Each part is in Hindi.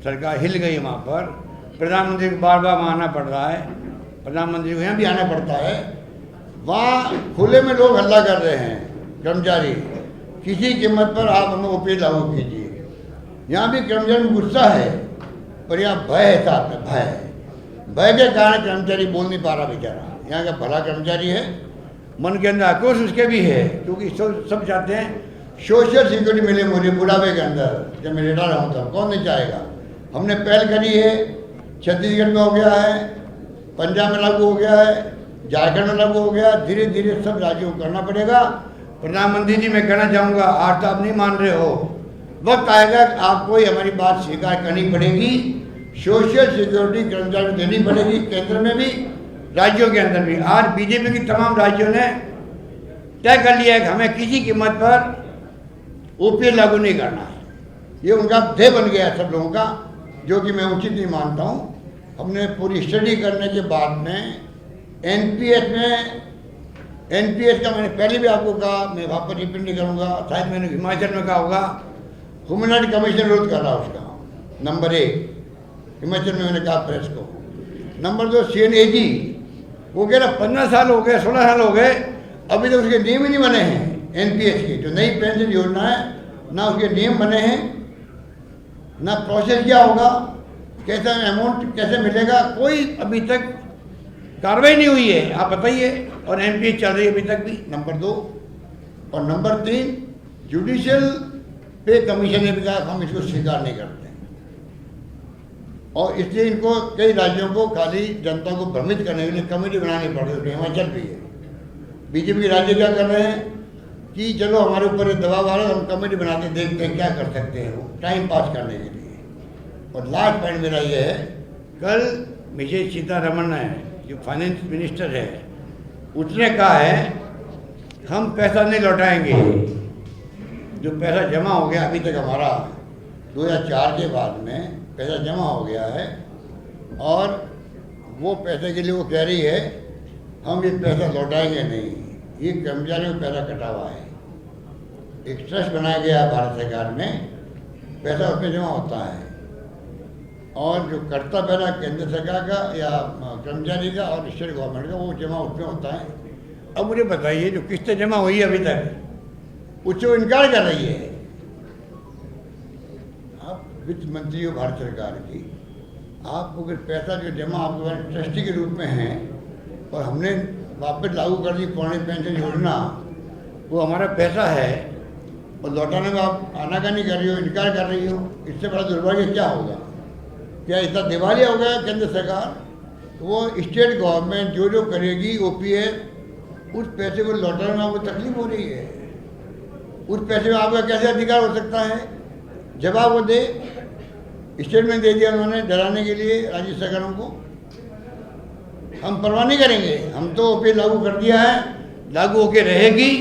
सरकार हिल गई वहाँ पर। प्रधानमंत्री को बार बार आना पड़ रहा है, प्रधानमंत्री को यहाँ भी आना पड़ता है। वहाँ खुले में लोग हल्ला कर रहे हैं, कर्मचारी, किसी कीमत पर आप हमें ओपीडी लागू कीजिए। यहाँ भी कर्मचारी में गुस्सा है, पर यहाँ भय है साथ में, भय के कारण कर्मचारी बोल नहीं पा रहा बेचारा। यहाँ का भला कर्मचारी है, मन के अंदर आक्रोश उसके भी है, क्योंकि सब चाहते हैं सोशल सिक्योरिटी मिले मुझे बुढ़ापे के अंदर, जब मैं रिटायर हूँ तब। कौन नहीं चाहेगा। हमने पहल करी है, छत्तीसगढ़ में हो गया है, पंजाब में लागू हो गया है, झारखंड में लागू हो गया। धीरे धीरे सब राज्यों को करना पड़ेगा। प्रधानमंत्री जी, मैं कहना चाहूँगा, आज तो आप नहीं मान रहे हो, वक्त आएगा कि आपको ही हमारी बात स्वीकार करनी पड़ेगी। सोशल सिक्योरिटी कर्मचारी को देनी पड़ेगी, केंद्र में भी, राज्यों के अंदर भी। आज बीजेपी की तमाम राज्यों ने तय कर लिया है कि हमें किसी कीमत पर ओपीडी लागू नहीं करना है। ये उनका ध्येय बन गया है सब लोगों का, जो कि मैं उचित नहीं मानता हूँ। हमने पूरी स्टडी करने के बाद में एनपीएस का मैंने पहले भी आपको कहा, मैं वहाँ पर रिपीट नहीं करूँगा, शायद मैंने हिमाचल में कहा होगा, ह्यूमन राइट कमीशन विरोध कर रहा उसका। नंबर 1 हिमाचल में मैंने कहा प्रेस को। नंबर 2 CNAG, वो कह रहा 15 साल हो गए, 16 साल हो गए, अभी तक उसके नियम ही नहीं बने हैं। एनपीएस की जो नई पेंशन योजना है, ना उसके नियम बने हैं, ना प्रोसेस क्या होगा, कैसा अमाउंट कैसे मिलेगा, कोई अभी तक कार्रवाई नहीं हुई है। आप बताइए। और एनपीएस चल रही है अभी तक भी। नंबर 2 और नंबर 3 जुडिशियल पे कमीशन ने भी कहा हम इसको स्वीकार नहीं करते हैं। और इसलिए इनको कई राज्यों को खाली जनता को भ्रमित करने के लिए कमेटी बनानी पड़ रही है। हिमाचल भी है। बीजेपी के राज्य क्या कर रहे हैं कि चलो हमारे ऊपर दबाव आ रहा है, हम कमेटी बनाते देखते हैं क्या कर सकते हैं, वो टाइम पास करने के लिए। और लास्ट पॉइंट मेरा ये है, कल विजय सीतारमण है जो फाइनेंस मिनिस्टर है, उसने कहा है हम पैसा नहीं लौटाएंगे। जो पैसा जमा हो गया अभी तक हमारा 2004 के बाद में पैसा जमा हो गया है, और वो पैसे के लिए वो कह रही है हम ये पैसा लौटाएंगे नहीं। ये कर्मचारियों का पैसा कटा हुआ है, एक ट्रस्ट बनाया गया है भारत सरकार में, पैसा उसमें जमा होता है, और जो कटता पैसा केंद्र सरकार का या कर्मचारी का और स्टेट गवर्नमेंट का, वो जमा उसमें होता है। अब मुझे बताइए, जो किस्तें जमा हुई है अभी तक, उससे वो इनकार कर रही है। आप वित्त मंत्री हो भारत सरकार की, आपको अगर पैसा जो जमा आपके पास ट्रस्टी के रूप में है, और हमने वापस लागू कर दी पुरानी पेंशन योजना, वो हमारा पैसा है, और लौटाने में आप आनाकानी कर रही हो, इनकार कर रही हो, इससे बड़ा दुर्भाग्य क्या होगा। क्या इतना दिवालिया हो गया केंद्र सरकार। वो स्टेट गवर्नमेंट जो जो करेगी ओपीएस, उस पैसे को लौटाने में आपको तकलीफ हो रही है। उस पैसे में आपका कैसे अधिकार हो सकता है। जवाब वो दे। स्टेटमेंट दे दिया उन्होंने डराने के लिए राज्य सरकारों को। हम परवाह नहीं करेंगे, हम तो ओपीएस लागू कर दिया है, लागू होकर रहेगी।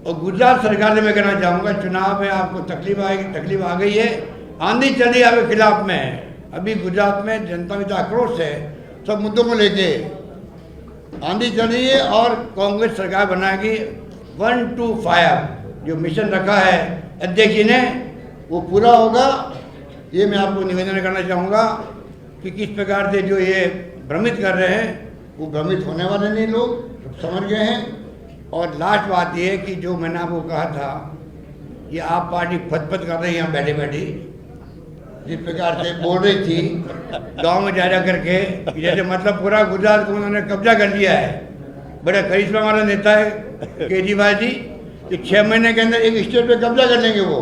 और गुजरात सरकार से मैं कहना चाहूँगा, चुनाव में आपको तकलीफ आ गई है, आंधी चली आपके खिलाफ में। अभी गुजरात में जनता में आक्रोश है, सब मुद्दों को लेके आंधी चल रही है, और कांग्रेस सरकार बनाएगी 1 to 5 जो मिशन रखा है अध्यक्ष जी ने, वो पूरा होगा। ये मैं आपको निवेदन करना चाहूँगा कि किस प्रकार से जो ये भ्रमित कर रहे हैं, वो भ्रमित होने वाले नहीं, लोग समझ गए हैं। और लास्ट बात ये है कि जो मैंने आपको कहा था, ये आप पार्टी फतफत कर रही है यहाँ बैठे बैठे, जिस प्रकार से बोल रही थी गांव में जा करके, जैसे मतलब पूरा गुजरात को उन्होंने कब्जा कर लिया है। बड़ा करिश्मा वाला नेता है केजरीवाल जी, कि 6 महीने के अंदर एक स्टेट पे कब्जा कर लेंगे वो।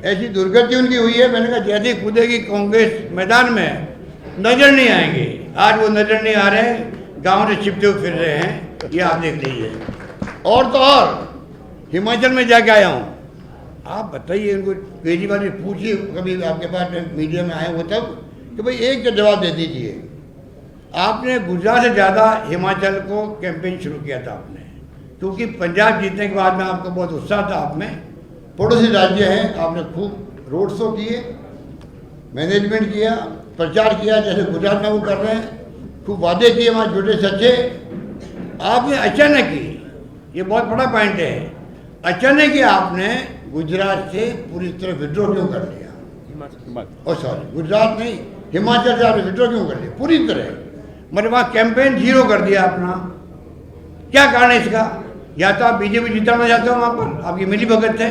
ऐसी दुर्गति उनकी हुई है। मैंने कहा जैसे कूदेगी कांग्रेस मैदान में, नजर नहीं आएंगे। आज वो नजर नहीं आ रहे हैं, गाँव से छिपते हुए फिर रहे हैं, ये आप देख लीजिए। और तो और हिमाचल में जाके आया हूँ। आप बताइए इनको, केजरीवाल ने पूछिए कभी आपके पास मीडिया में आए हो तब, कि भाई एक का जवाब दे दीजिए। आपने गुजरात से ज़्यादा हिमाचल को कैंपेन शुरू किया था आपने, क्योंकि पंजाब जीतने के बाद में आपको बहुत उत्साह था। आप में पड़ोसी राज्य हैं, आपने खूब रोड शो किए, मैनेजमेंट किया, प्रचार किया, जैसे गुजरात में वो कर रहे हैं, खूब वादे किए वहाँ झूठे सच्चे। आपने अचानक ही, ये बहुत बड़ा पॉइंट है, अचानक ही आपने गुजरात से पूरी तरह विड्रॉ क्यों कर लिया। सॉरी गुजरात नहीं, हिमाचल से आपने विड्रॉ क्यों कर लिया पूरी तरह? मतलब वहाँ कैंपेन जीरो कर दिया अपना। क्या कारण है इसका? या तो आप बीजेपी जिताना चाहते हो वहाँ पर, आपकी मिली भगत है,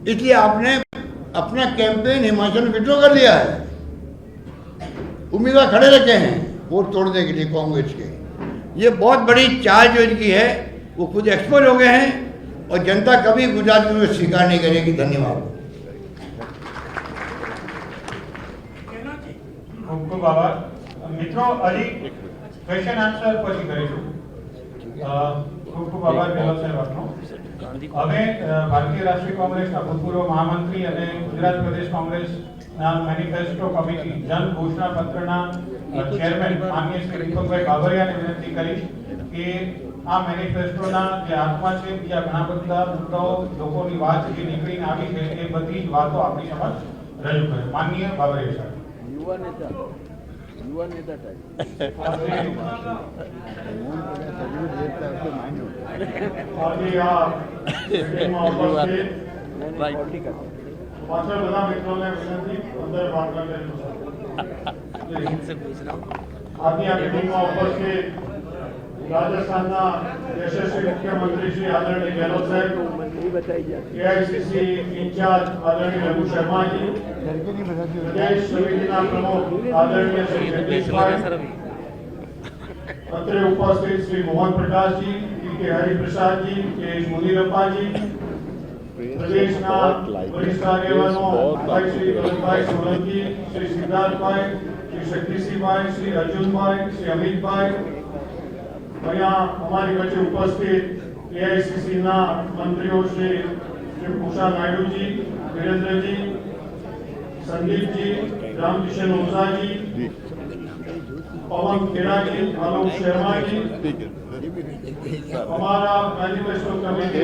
इसलिए आपने अपना कैंपेन हिमाचल में विड्रॉ कर लिया है। उम्मीदवार खड़े रखे हैं वोट तोड़ने के लिए कांग्रेस के। ये बहुत बड़ी चाल जो इनकी है वो खुद एक्सपोज हो गए हैं और जनता कभी गुजरात में स्वीकार नहीं करेगी। धन्यवाद। ખૂબ ખૂબ આભાર મિત્રો. હજી ક્વેશ્ચન આન્સર પછી કરીશું. ખૂબ ખૂબ આભાર ગેહલોત સાહેબ આપનો. હવે ભારતીય રાષ્ટ્રીય કોંગ્રેસના ભૂતપૂર્વ મહામંત્રી અને ગુજરાત પ્રદેશ કોંગ્રેસના મેનિફેસ્ટો કમિટી જન ઘોષણા પત્રના ચેરમેન માનનીય શ્રી દીપકભાઈ બાબરિયાને વિનંતી કરીશ કે આ મેનિફેસ્ટોના જે આત્મા છે બીજા ઘણા બધા મુદ્દાઓ લોકોની વાત જે નીકળીને આવી છે એ બધી જ વાતો આપણી સમક્ષ રજૂ કરે. માનનીય બાબરિયા સાહેબ. युवा नेता राजस्थान यशस्वी मुख्यमंत्री श्री आदरणीय गहलोत साहब, एआईसीसी इंचार्ज आदरणीय रघु शर्मा जी, प्रदेश समिति प्रमुख आदरणीय श्री जगदीश भाई, अत्र उपस्थित श्री मोहन प्रकाश जी, के हरि प्रसाद जी, के मुनिरप्पा जी, प्रदेश वरिष्ठ આગેવાનો भाई श्री भाई सोलंकी, श्री सिद्धार्थ भाई, श्री शक्तिसिंह भाई, श्री अर्जुन भाई, श्री अमित भाई, અહીંયા हमारी वच्चे उपस्थित एआईसीसी मंत्रियों श्री उषा नायडू जी, वीरेंद्र जी, संदीप जी, रामकिशन ओझा जी, पवन खेड़ा जी, आलोक शर्मा जी, हमारा manifesto committee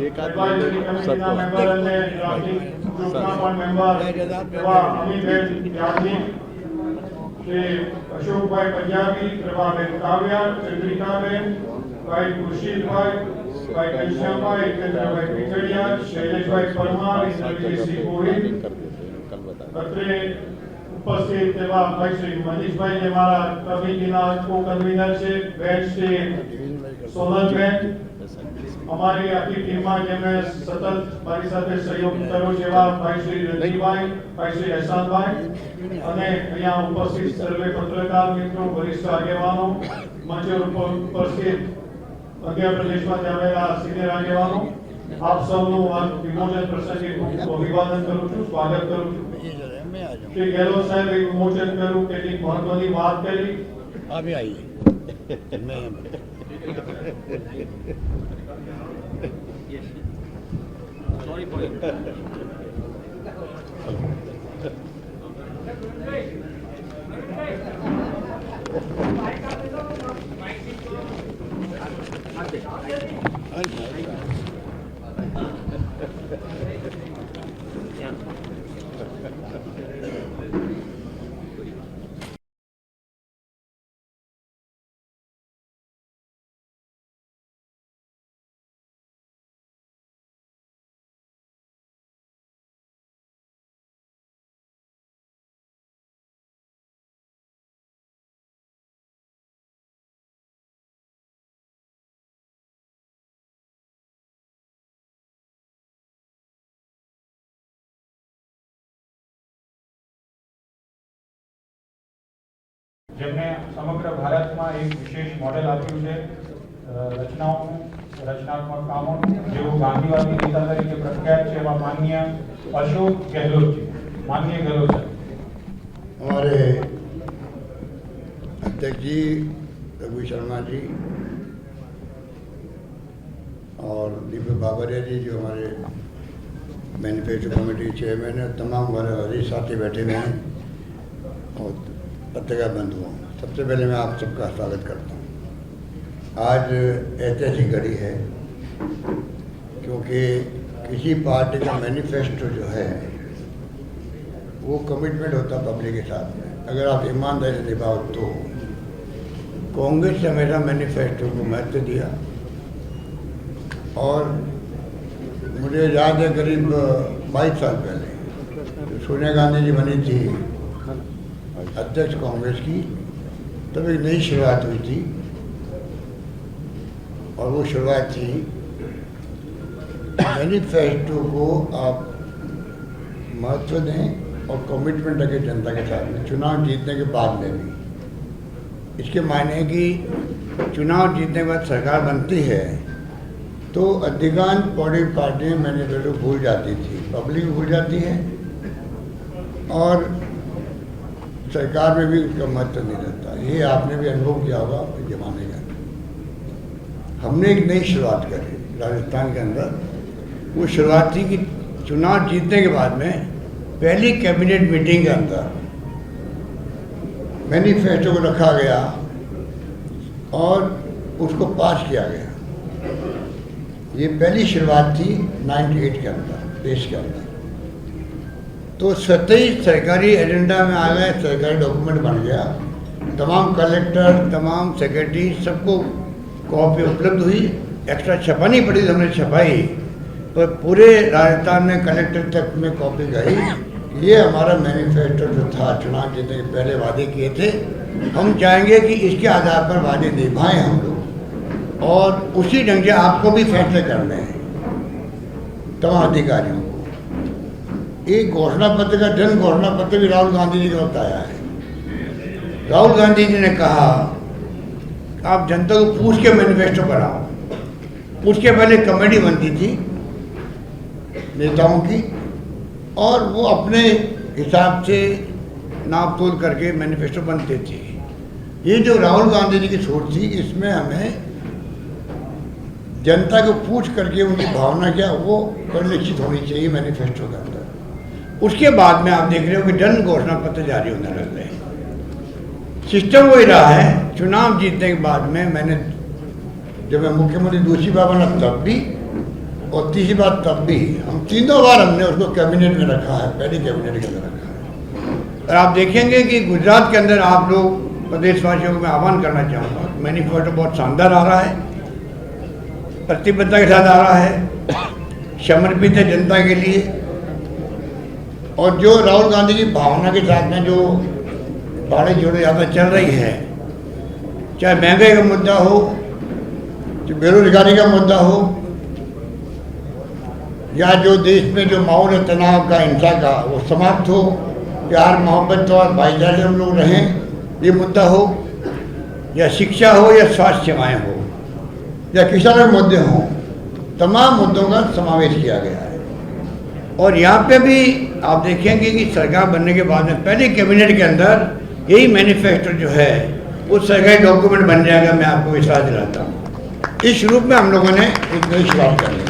advisory committee member અને ડ્રાફ્ટિંગ ગ્રુપના પણ મેમ્બર એવા અમીબેન યાજ્ઞિક, श्री अशोक भाई पंजाबी, प्रभाबेन काव्या, चंद्रिकाबेन, भाई खुर्शीद भाई, भाई घनश्याम भाई, जितेंद्र भाई पिचड़िया, शैलेश भाई परमार, इंद्रजीत सिंह गोहिल, अत्रे उपस्थित एवं भाई श्री मनीष भाई જે મારા કમિટીના કો કન્વીનર છે, બેન શ્રી સોનલબેન, અમારી આખી ટીમમાં જેમણે સતત મારી સાથે સહયોગ કર્યો છે એવા ભાઈ શ્રી રંજીભાઈ, ભાઈ શ્રી એહસાનભાઈ અને અહીંયા ઉપસ્થિત સર્વે પત્રકાર મિત્રો, વરિષ્ઠ આગેવાનો, મંચ ઉપર ઉપસ્થિત મધ્ય પ્રદેશમાંથી આવેલા સિનિયર આગેવાનો, આપ સૌનું આ વિમોચન પ્રસંગે ખૂબ અભિવાદન કરું છું, સ્વાગત કરું છું. શ્રી ગેહલોત સાહેબે વિમોચન કર્યું, કેટલીક મહત્વની વાત કરી. अभी आइए Sorry for it. જેમને સમગ્ર ભારતમાં એક વિશેષ મોડેલ આપ્યું છે રચનાઓનું, રચનાત્મક કામોનું, જેઓ ગાંધીવાદી નેતા તરીકે પ્રખ્યાત છે એવા માનનીય અશોક ગેહલોતજી. માનનીય ગેહલોત સાહેબ. हमारे अध्यक्ष जी रघु शर्मा जी और दीपक बाबरिया जी जो हमारे मैनिफेस्टो कमेटी चेयरमैन है, तमाम हमारे वरिष्ठ साथी बैठे हुए हैं और पत्रकार बंधुओं, सबसे पहले मैं आप सबका स्वागत करता हूँ. आज ऐतिहासिक घड़ी है क्योंकि किसी पार्टी का मैनिफेस्टो जो है वो कमिटमेंट होता पब्लिक के साथ में. अगर आप ईमानदारी से निभाओ तो कांग्रेस ने हमेशा मैनिफेस्टो को महत्व दिया और मुझे याद है करीब 22 साल पहले सोनिया गांधी जी बनी थी अध्यक्ष कांग्रेस की, तब एक नई शुरुआत हुई थी और वो शुरुआत थी मैनिफेस्टो को आप महत्व दें और कमिटमेंट रखें जनता के साथ में, चुनाव जीतने के बाद में भी। इसके मायने है कि चुनाव जीतने के बाद सरकार बनती है तो अधिकांश पॉलिटिकल पार्टियाँ मैनिफेस्टो भूल जाती थी, पब्लिक भी भूल जाती है और सरकार में भी उसका महत्व नहीं रहता। ये आपने भी अनुभव किया होगा अपने जमाने का। हमने एक नई शुरुआत करी राजस्थान के अंदर। वो शुरुआत थी कि चुनाव जीतने के बाद में पहली कैबिनेट मीटिंग के अंदर मैनिफेस्टो को रखा गया और उसको पास किया गया। ये पहली शुरुआत थी 98 के अंदर देश के अंदर। तो स्वतः ही सरकारी एजेंडा में आ गए, सरकारी डॉक्यूमेंट बन गया। तमाम कलेक्टर, तमाम सेक्रेटरी सबको कॉपी उपलब्ध हुई। एक्स्ट्रा छपानी पड़ी तो हमने छपाई, पर पूरे राजस्थान में कलेक्टर तक में कॉपी गई। ये हमारा मैनिफेस्टो जो था, चुनाव जीतने के पहले वादे किए थे, हम चाहेंगे कि इसके आधार पर वादे निभाएं हम लोग और उसी ढंग से आपको भी फैसले करने हैं तमाम अधिकारियों को। एक घोषणा पत्र का जन घोषणा पत्र भी राहुल गांधी जी ने बताया है। राहुल गांधी जी ने कहा आप जनता को पूछ के मैनिफेस्टो बनाओ। उसके पहले कमेटी बनती थी नेताओं की और वो अपने हिसाब से नाप तोल करके मैनिफेस्टो बनते थे। ये जो राहुल गांधी जी की सोच थी, इसमें हमें जनता को पूछ करके उनकी भावना क्या वो परिलक्षित होनी चाहिए मैनिफेस्टो के अंदर। उसके बाद में आप देख रहे हो कि जन घोषणा पत्र जारी होने लग रहे हैं। सिस्टम वही रहा है। चुनाव जीतने के बाद में मैंने जब मैं मुख्यमंत्री दूसरी बार बना तब भी और तीसरी बार तब भी, हम तीनों बार हमने उसको कैबिनेट में रखा है, पहली कैबिनेट के अंदर रखा है। और आप देखेंगे कि गुजरात के अंदर आप लोग प्रदेशवासियों को मैं आह्वान करना चाहूँगा, मैनिफेस्टो बहुत शानदार आ रहा है, प्रतिबद्धता के साथ आ रहा है, समर्पित है जनता के लिए। और जो राहुल गांधी की भावना के साथ में जो भाड़े जोड़े यात्रा चल रही है, चाहे महंगाई का मुद्दा हो, चाहे बेरोजगारी का मुद्दा हो, या जो देश में जो माहौल है तनाव का, हिंसा का, वो समाप्त हो, प्यार मोहब्बत और भाईचारे हम लोग रहें, ये मुद्दा हो, या शिक्षा हो या स्वास्थ्य सेवाएं हो या किसानों के मुद्दे हों, तमाम मुद्दों का समावेश किया गया है। और यहाँ पे भी आप देखेंगे कि सरकार बनने के बाद में पहले कैबिनेट के अंदर यही मैनिफेस्टो जो है वो सरकारी डॉक्यूमेंट बन जाएगा। मैं आपको विश्वास दिलाता हूँ। इस रूप में हम लोगों ने एक नई शुरुआत कर ली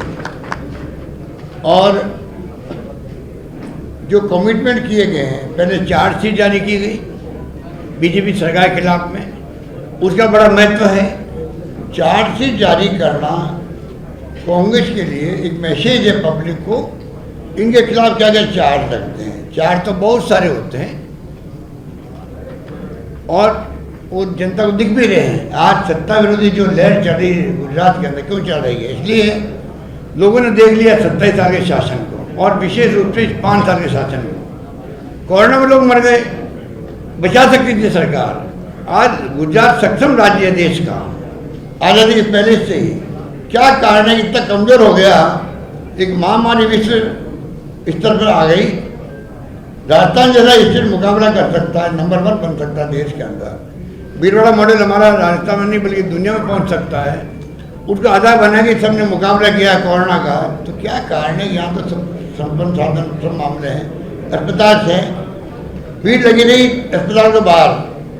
और जो कमिटमेंट किए गए हैं, पहले चार्जशीट जारी की गई बीजेपी सरकार के खिलाफ में, उसका बड़ा महत्व है। चार्जशीट जारी करना कांग्रेस के लिए एक मैसेज है पब्लिक को, इनके खिलाफ क्या क्या चार्ज लगते हैं। चार्ज तो बहुत सारे होते हैं और वो जनता को दिख भी रहे हैं। आज सत्ता विरोधी जो लहर चल रही है गुजरात के अंदर, क्यों चल रही है? इसलिए लोगों ने देख लिया 27 साल के शासन को और विशेष रूप से 5 साल के शासन को। कोरोना में लोग मर गए, बचा सकती थी सरकार। आज गुजरात सक्षम राज्य है देश का, आज़ादी के पहले से ही। क्या कारण है इतना कमजोर हो गया? एक महामारी विश्व स्तर पर आ गई। राजस्थान जैसा स्थिर मुकाबला कर सकता है, नंबर 1 बन सकता है देश के अंदर। भीलवाड़ा मॉडल हमारा राजस्थान में नहीं बल्कि दुनिया में पहुंच सकता है। उसका आधार बना कि सबने मुकाबला किया कोरोना का। तो क्या कारण है? यहाँ तो सब संपन्न साधन सब मामले हैं, अस्पताल है, भीड़ लगी रही अस्पताल के बाहर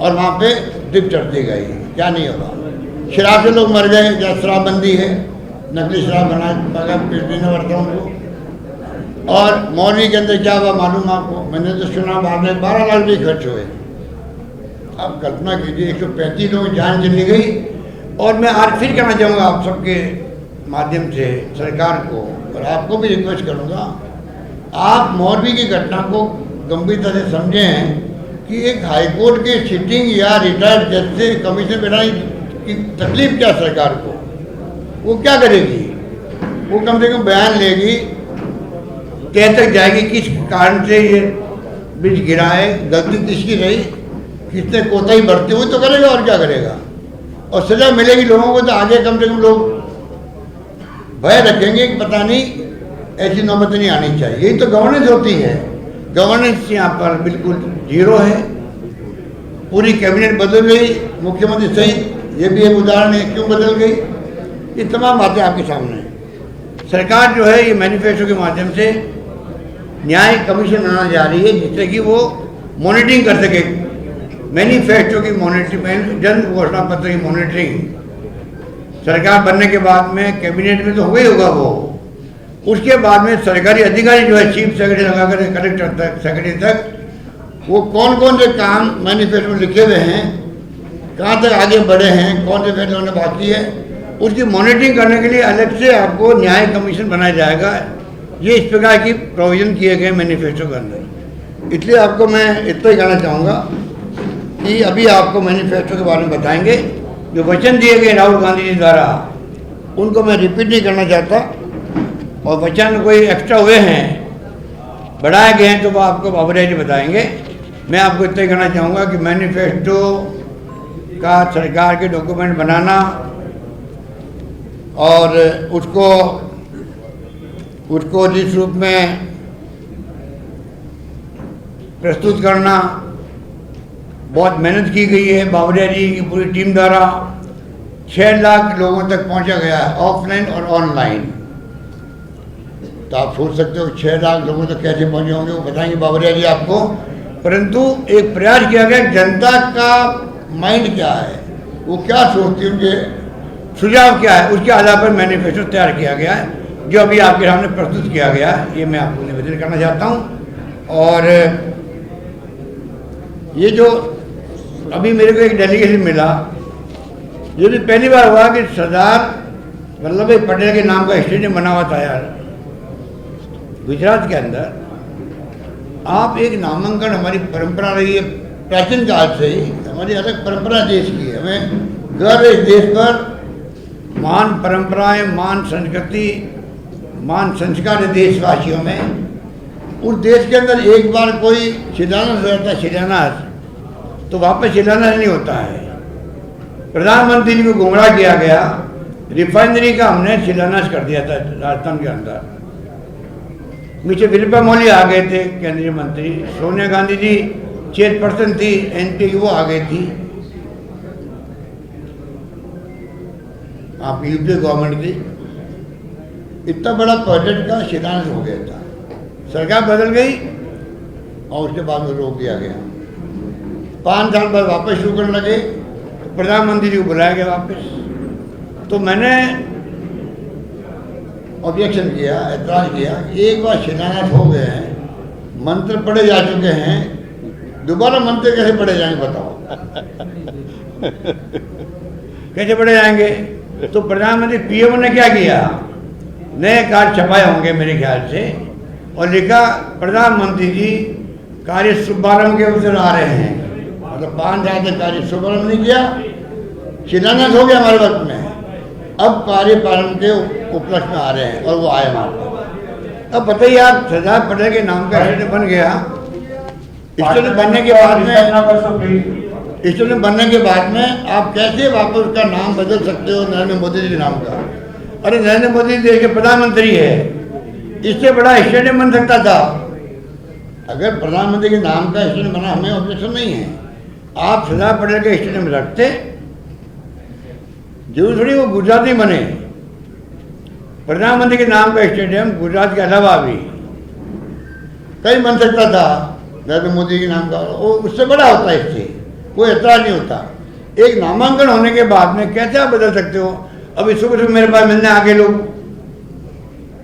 और वहाँ पे ड्रिप चढ़ती गई। क्या नहीं होगा? शराब से लोग मर गए, या शराबबंदी है, नकली शराब बना पेट पीने पड़ता उनको। और मौलवी के अंदर क्या हुआ मालूम आपको? मैंने तो सुना बाद में 12 लाख रुपये खर्च हुए। आप कल्पना कीजिए, 135 लोगों की जान चली गई। और मैं आज फिर कहना चाहूँगा आप सबके माध्यम से सरकार को, और आपको भी रिक्वेस्ट करूँगा, आप मौलवी की घटना को गंभीरता से समझें कि एक हाईकोर्ट के सिटिंग या रिटायर्ड जज से कमीशन बनाने की तकलीफ क्या सरकार को? वो क्या करेगी? वो कम से कम बयान लेगी, तय तक जाएगी किस कारण से ये ब्रिज गिरा है, गलती किसकी रही, किसने कोताही बरती हुई तो करेगा और क्या करेगा। और सजा मिलेगी लोगों को तो आगे कम से कम लोग भय रखेंगे कि पता नहीं ऐसी नौबत नहीं आनी चाहिए। यही तो गवर्नेंस होती है। गवर्नेंस यहाँ पर बिल्कुल जीरो है। पूरी कैबिनेट बदल गई, मुख्यमंत्री सहित। ये भी एक उदाहरण है क्यों बदल गई। ये तमाम बातें आपके सामने हैं। सरकार जो है ये मैनिफेस्टो के माध्यम से न्याय कमीशन बनाना जा रही है जिससे कि वो मॉनिटरिंग कर सके। मैनिफेस्टो की मॉनिटरिंग, जन घोषणा पत्र की मॉनिटरिंग सरकार बनने के बाद में कैबिनेट में तो हो ही होगा वो। उसके बाद में सरकारी अधिकारी जो है चीफ सेक्रेटरी लगाकर कलेक्टर तक, सेक्रेटरी तक, वो कौन कौन से काम मैनिफेस्टो में लिखे हुए हैं, कहाँ तक आगे बढ़े हैं, कौन से फैसले होने बाकी है, उसकी मॉनिटरिंग करने के लिए अलग से आपको न्याय कमीशन बनाया जाएगा। ये इस प्रकार की प्रोविजन किए गए मैनिफेस्टो के अंदर। इसलिए आपको मैं इतना ही कहना चाहूँगा कि अभी आपको मैनिफेस्टो के बारे में बताएंगे। जो वचन दिए गए राहुल गांधी जी द्वारा उनको मैं रिपीट नहीं करना चाहता, और वचन कोई एक्स्ट्रा हुए हैं, बढ़ाए गए हैं तो वो आपको बाबरिया जी बताएंगे। मैं आपको इतना ही कहना चाहूँगा कि मैनिफेस्टो का सरकार के डॉक्यूमेंट बनाना और उसको जिस रूप में प्रस्तुत करना, बहुत मेहनत की गई है बाबरिया जी की पूरी टीम द्वारा। 6 लाख लोगों तक पहुंचा गया है, ऑफलाइन और ऑनलाइन। तो आप सोच सकते हो 6 लाख लोगों तक कैसे पहुंचे होंगे, वो बताएंगे बाबरिया जी आपको। परंतु एक प्रयास किया गया, जनता का माइंड क्या है, वो क्या सोचती है, उनके सुझाव क्या है, उसके आधार पर मैनिफेस्टो तैयार किया गया है जो अभी आपके सामने प्रस्तुत किया गया है। ये मैं आपको निवेदन करना चाहता हूँ। और ये जो अभी मेरे को एक डेलीगेशन मिला, ये भी पहली बार हुआ कि सरदार वल्लभ भाई पटेल के नाम का स्टेडियम बना हुआ था यार गुजरात के अंदर। आप एक नामांकन, हमारी परंपरा रही है प्राचीन काल से ही, हमारी अलग परंपरा देश की है। हमें गर्व है इस देश पर, महान परंपराएं, महान संस्कृति, महान संस्कार है देशवासियों में। उस देश के अंदर एक बार कोई शिलान्यास हो जाता है, शिलान्यास, तो वापस शिलान्यास नहीं होता है। प्रधानमंत्री जी को गुमराह किया गया, रिफाइनरी का हमने शिलान्यास कर दिया था राजस्थान के अंदर। नीचे वीरप्पा मोइली आ गए थे केंद्रीय मंत्री, सोनिया गांधी जी चेयरपर्सन थी एनपी, वो आ गई थी, आप यूपी गवर्नमेंट थी। इतना बड़ा प्रोजेक्ट का शिलान्यास हो गया था, सरकार बदल गई और उसके बाद में रोक दिया गया। 5 साल बाद वापस शुरू करने लगे तो प्रधानमंत्री जी को बुलाया गया वापस। तो मैंने ऑब्जेक्शन किया, एतराज किया, एक बार शिलान्यास हो गए हैं, मंत्र पढ़े जा चुके हैं, दोबारा मंत्र कैसे पढ़े जाएंगे बताओ कैसे पढ़े जाएंगे। तो प्रधानमंत्री पीएम ने क्या किया, नए कार्ड छपाए होंगे मेरे ख्याल से, और लिखा प्रधानमंत्री जी कार्य शुभारंभ के अवसर आ रहे हैं। मतलब 5 साल तक कार्य शुभारंभ नहीं किया, शिलान्यास हो गया हमारे वक्त में, अब कार्य प्रारंभ के उपलक्ष्य में आ रहे हैं और वो आए हमारे पास। अब बताइए आप, सरदार पटेल के नाम का स्टेडियम बन गया। स्टेडियम बनने के बाद में स्टेडियम बनने के बाद में आप कैसे वापस उसका नाम बदल सकते हो नरेंद्र मोदी जी के नाम का। अरे नरेंद्र मोदी देश के प्रधानमंत्री है, इससे बड़ा स्टेडियम बन सकता था। अगर प्रधानमंत्री के नाम का स्टेडियम बना, हमें ऑब्जेक्शन नहीं है। आप सरदार पटेल के स्टेडियम रखते, जरूर थोड़ी वो गुजरात में बने। प्रधानमंत्री के नाम का स्टेडियम गुजरात के अलावा भी कहीं बन सकता था नरेंद्र मोदी के नाम का, वो उससे बड़ा होता है, इससे कोई एतराज नहीं होता। एक नामांकन होने के बाद में कैसे आप बदल सकते हो। अभी सुबह सुबह मेरे पास मिलने आगे लोग,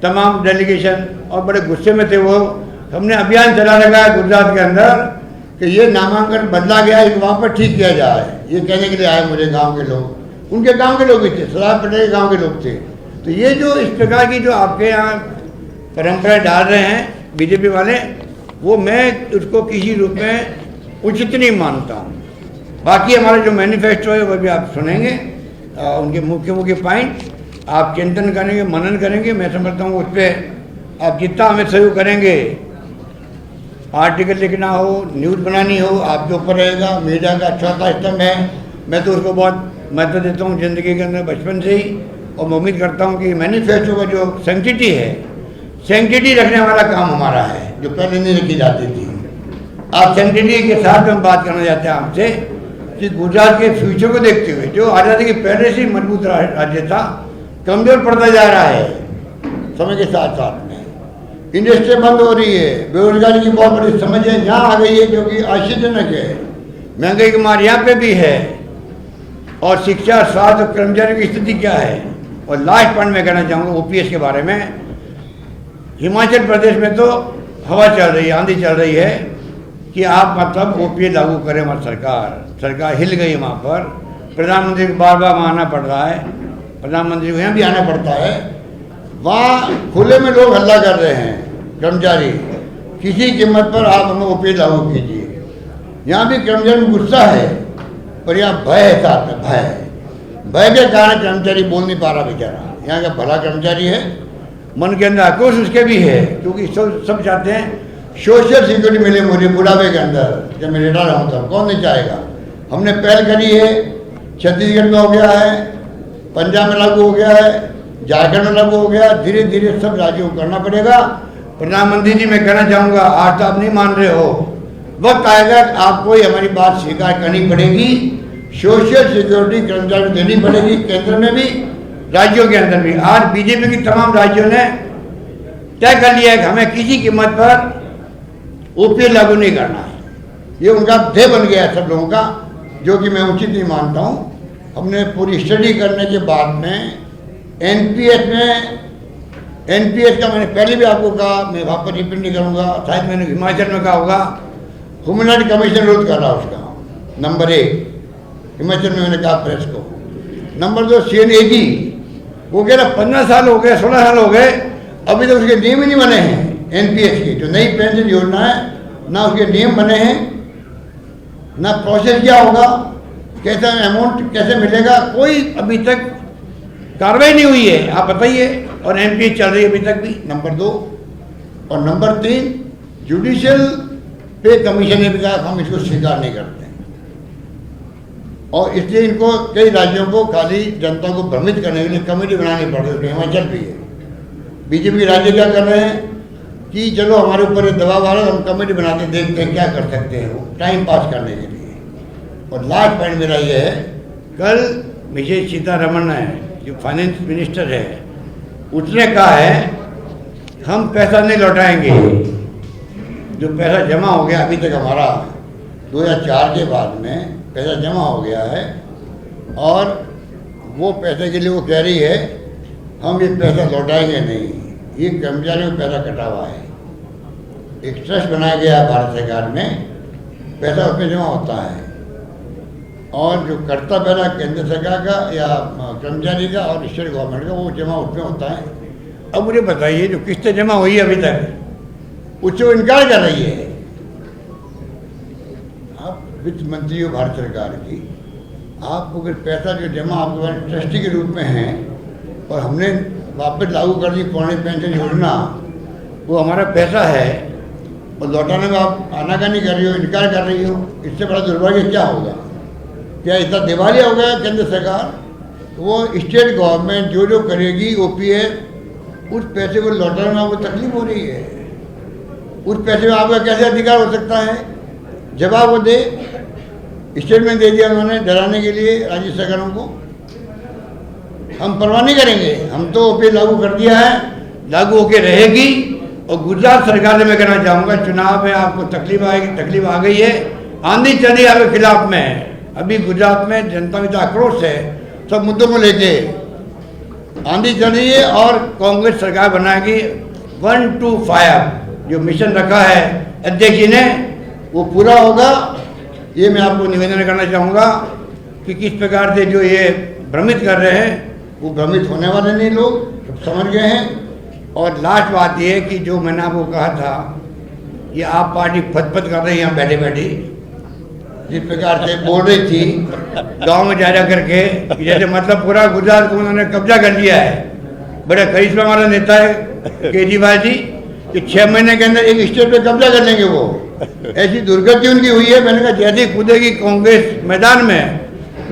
तमाम डेलीगेशन, और बड़े गुस्से में थे वो। हमने अभियान चला रखा है गुजरात के अंदर कि ये नामांकन बदला गया, इस वहाँ पर ठीक किया जाए। ये कहने के लिए आए मुझे गांव के लोग, उनके गांव के लोग भी थे, सरदार पटेल के गांव के लोग थे। तो ये जो इस प्रकार की जो आपके यहाँ परंपरा डाल रहे हैं बीजेपी वाले, वो मैं उसको किसी रूप में उचित नहीं मानता हूँ। बाकी हमारा जो मैनिफेस्टो है वो भी आप सुनेंगे, उनके मुख्य मुख्य पॉइंट आप चिंतन करेंगे, मनन करेंगे। मैं समझता हूँ उस पर आप जितना हमें सहयोग करेंगे, आर्टिकल लिखना हो, न्यूज़ बनानी हो, आपके ऊपर रहेगा। मीडिया का चौथा स्तंभ है, मैं तो उसको बहुत महत्व देता हूँ ज़िंदगी के अंदर बचपन से ही। और मैं उम्मीद करता हूँ कि मैनिफेस्टो का जो सेंटिटी है, सेंटिटी रखने वाला काम हमारा है, जो पहले नहीं रखी जाती थी। आप सेंटिटी के साथ हम बात करना चाहते हैं आपसे कि गुजरात के फ्यूचर को देखते हुए, जो आज़ादी के पहले से मजबूत राज्य था, कमज़ोर पड़ता जा रहा है समय के साथ साथ में। इंडस्ट्री बंद हो रही है, बेरोजगारी की बहुत बड़ी समस्या यहाँ आ गई है, जो कि आश्चर्यजनक है। महंगाई की मार यहाँ पे भी है, और शिक्षा, स्वास्थ्य और कर्मचारियों की स्थिति क्या है। और लास्ट पॉइंट मैं कहना चाहूँगा ओपीएस के बारे में। हिमाचल प्रदेश में तो हवा चल रही है, आंधी चल रही है कि आप मतलब ओपीएस लागू करें। हमारी सरकार हिल गई है वहाँ पर। प्रधानमंत्री को बार बार आना पड़ रहा है, प्रधानमंत्री को यहाँ भी आना पड़ता है। वहाँ खुले में लोग हल्ला कर रहे हैं, कर्मचारी, किसी कीमत पर आप हमें ओपीएस लागू कीजिए। यहाँ भी कर्मचारी में गुस्सा है, पर यहाँ भय है साथ में, भय के कारण कर्मचारी बोल नहीं पा रहा बेचारा। यहाँ का भला कर्मचारी है, मन के अंदर आक्रोश उसके भी है, क्योंकि सब चाहते हैं सोशल सिक्योरिटी मिले मुझे बुढ़ापे के अंदर, जब मैं रिटायर हूँ तब। कौन नहीं चाहेगा। हमने पहल करी है, छत्तीसगढ़ में हो गया है, पंजाब में लागू हो गया है, झारखंड में लागू हो गया। धीरे धीरे सब राज्यों को करना पड़ेगा। प्रधानमंत्री जी, मैं कहना चाहूँगा, आज तो आप नहीं मान रहे हो, वक्त आएगा आपको ही हमारी बात स्वीकार करनी पड़ेगी। सोशल सिक्योरिटी कर्मचारी को देनी पड़ेगी, केंद्र में भी, राज्यों के अंदर भी। आज बीजेपी की तमाम राज्यों ने तय कर लिया है कि हमें किसी कीमत पर ओपीएस लागू नहीं करना है। ये उनका ध्येय बन गया है सब लोगों का, जो कि मैं उचित नहीं मानता हूँ। हमने पूरी स्टडी करने के बाद में एनपीएस का मैंने पहले भी आपको कहा, मैं वहाँ पर रिपीट नहीं करूँगा, शायद मैंने हिमाचल में कहा होगा। ह्यूमन राइट कमीशन विरोध कर रहा उसका, नंबर 1 हिमाचल में मैंने कहा प्रेस को। नंबर 2 CNAG, वो कह रहा 15 साल हो गए, 16 साल हो गए, अभी तक उसके नियम ही नहीं बने हैं। एनपीएस की जो नई पेंशन योजना है, ना उसके नियम बने हैं, ना प्रोसेस क्या होगा, कैसा अमाउंट कैसे मिलेगा, कोई अभी तक कार्रवाई नहीं हुई है। आप बताइए। और एनपीएस चल रही है अभी तक भी, नंबर 2। और नंबर 3, जुडिशियल पे कमीशन ने भी कहा हम इसको स्वीकार नहीं करते हैं। और इसलिए इनको कई राज्यों को खाली जनता को भ्रमित करने के लिए कमेटी बनानी पड़ रही है। हिमाचल भी है, बीजेपी के राज्य क्या कर रहे हैं कि चलो हमारे ऊपर दबाव आ रहा है, हम कमेटी बनाते देखते हैं क्या कर सकते हैं, वो टाइम पास करने के लिए। और लास्ट पॉइंट मेरा ये है, कल विजय सीतारमण है जो फाइनेंस मिनिस्टर है, उसने कहा है हम पैसा नहीं लौटाएंगे। जो पैसा जमा हो गया अभी तक हमारा 2004 के बाद में पैसा जमा हो गया है, और वो पैसे के लिए वो कह रही है हम ये पैसा लौटाएंगे नहीं। ये कर्मचारियों का पैसा कटा हुआ है, एक ट्रस्ट बनाया गया है भारत सरकार में, पैसा उसमें जमा होता है। और जो कटता पैसा केंद्र सरकार का या कर्मचारी का और स्टेट गवर्नमेंट का, वो जमा उसमें होता है। अब मुझे बताइए, जो किस्तें जमा हुई है अभी तक, उससे वो इनकार कर रही है। आप वित्त मंत्री हो भारत सरकार की, आप अगर पैसा जो जमा आपके पास ट्रस्टी के रूप में है, और हमने वापस लागू कर दी पुरानी पेंशन योजना, वो हमारा पैसा है, और लौटाने में आप आनाकानी कर रही हो, इनकार कर रही हो, इससे बड़ा दुर्भाग्य क्या होगा। क्या इतना दिवालिया हो गया केंद्र सरकार। वो स्टेट गवर्नमेंट जो करेगी ओपीएस, उस पैसे को लौटाने में आपको तकलीफ हो रही है। उस पैसे में आपका कैसे अधिकार हो सकता है। जवाब वो दे। स्टेटमेंट दे दिया उन्होंने डराने के लिए राज्य सरकारों को। हम परवाह नहीं करेंगे, हम तो ओपीएस लागू कर दिया है, लागू होकर रहेगी। और गुजरात सरकार से मैं कहना चाहूँगा, चुनाव में आपको तकलीफ आएगी, तकलीफ आ गई है, आंधी चली आपके खिलाफ में। अभी गुजरात में जनता में तो आक्रोश है, सब मुद्दों को लेके आंधी चल रही है, और कांग्रेस सरकार बनाएगी 1 to 5 जो मिशन रखा है अध्यक्ष जी ने, वो पूरा होगा। ये मैं आपको निवेदन करना चाहूँगा कि किस प्रकार से जो ये भ्रमित कर रहे हैं, वो भ्रमित होने वाले नहीं, लोग समझ गए हैं। और लास्ट बात ये है कि जो मैंने आपको कहा था, ये आप पार्टी फतफत कर रही है यहाँ बैठे बैठे, जिस प्रकार से बोल रही थी गांव में जा करके, जैसे मतलब पूरा गुजरात को उन्होंने कब्जा कर लिया है। बड़े करिश्मा वाला नेता है केजरीवाल जी कि 6 महीने के अंदर एक स्टेट पे कब्जा कर लेंगे वो। ऐसी दुर्गति उनकी हुई है। मैंने कहा जैसे कूदेगी कांग्रेस मैदान में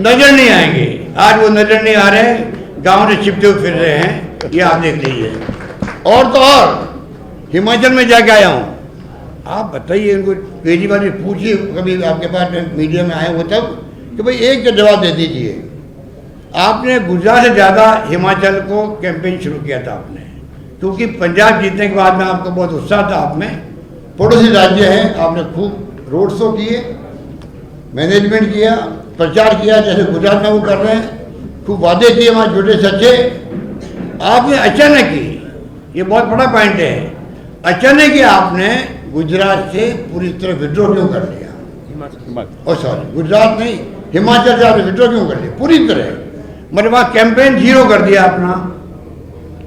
नजर नहीं आएंगे। आज वो नजर नहीं आ रहे, गांव से छिपते हुए फिर रहे हैं, ये आप देख लीजिए। और तो और हिमाचल में जाके आया हूँ। आप बताइए इनको, केजरीवाल जी पूछिए कभी आपके पास मीडिया में आए हो तब कि भाई एक का जवाब दे दीजिए। आपने गुजरात से ज़्यादा हिमाचल को कैंपेन शुरू किया था आपने, क्योंकि पंजाब जीतने के बाद में आपको बहुत उत्साह था। आप में पड़ोसी राज्य हैं, आपने खूब रोड शो किए, मैनेजमेंट किया, प्रचार किया, जैसे गुजरात में वो कर रहे हैं, खूब वादे किए वहाँ झूठे सच्चे। आपने अचानक ही, ये बहुत बड़ा पॉइंट है, अचानक ही आपने गुजरात से पूरी तरह विड्रॉ क्यों कर लिया? और सॉरी, गुजरात नहीं, हिमाचल से आपने विड्रॉ क्यों कर लिया पूरी तरह? मतलब वहाँ कैंपेन जीरो कर दिया अपना।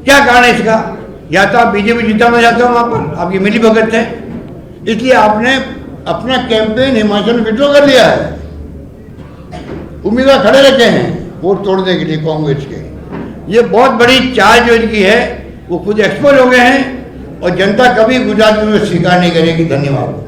क्या कारण है इसका? या तो आप बीजेपी जिताना चाहते हो वहाँ पर, आपकी मिली भगत है, इसलिए आपने अपना कैंपेन हिमाचल में विड्रॉ कर लिया है। उम्मीदवार खड़े रखे हैं वोट तोड़ने के लिए कांग्रेस के। ये बहुत बड़ी चाल जो इनकी है वो खुद एक्सपोज हो गए हैं, और जनता कभी गुजरात में स्वीकार नहीं करेगी। धन्यवाद।